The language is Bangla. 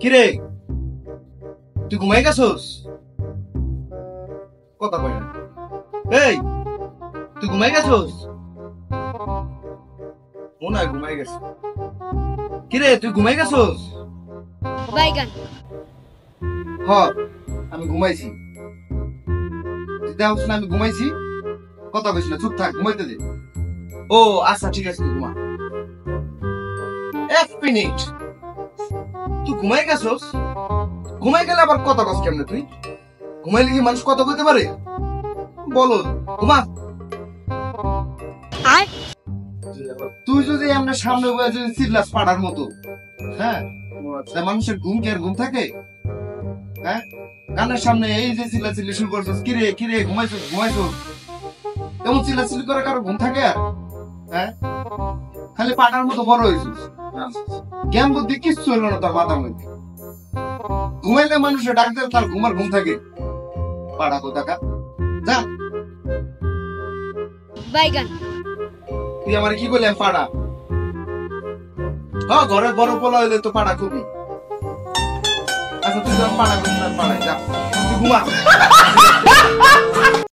কিরে তুই ঘুমাই গেছস? কথা কই না। এই তুই ঘুমাই গেছস? মনে হয় ঘুমাই গেছ। কিরে তুই ঘুমাই গেছস? বাইগান। হ আমি ঘুমাইছি। তুই দেখছ না আমি ঘুমাইছি? কথা কইস না, চুপ থাক, ঘুমাইতে দে। ও আচ্ছা ঠিক আছে, তুই ঘুমা। 1 মিনিট, তুই ঘুমাই গেছস? ঘুমাই গেলে আবার কথা কস কেমনে তুই? ঘুমাইলে কি মানুষ কথা কইতে পারে? বলো ঘুমা। আর তুই যদি আমরা সামনে বয়ে যদি চিল্লাস পাড়ার মতো, হ্যাঁ তা মানুষের ঘুম কি আর ঘুম থাকে? হ্যাঁ কানের সামনে এই যে চিল্লাচিল্লি শুরু করছিস, কিরে কিরে ঘুমাইছস ঘুমাইছস, এমন চিল্লাচিল্লি করে কারো ঘুম থাকে আর? হ্যাঁ খালি পাটার মতো বড় হয়েছিস, জ্ঞান বুদ্ধি কিচ্ছু হইল না তোর মাথার মধ্যে। ঘুমাইলে মানুষের ডাকতে তার ঘুমার ঘুম থাকে। পাড়া কোথাকা, যা। বাইগান। তুই আমার কি বললাম পাড়া? হ্যাঁ ঘরে বড় পোলা হইলে তো পাড়া খুবই। আচ্ছা তুই যখন পাড়া করছিস পাড়ায় যা, তুই ঘুমা।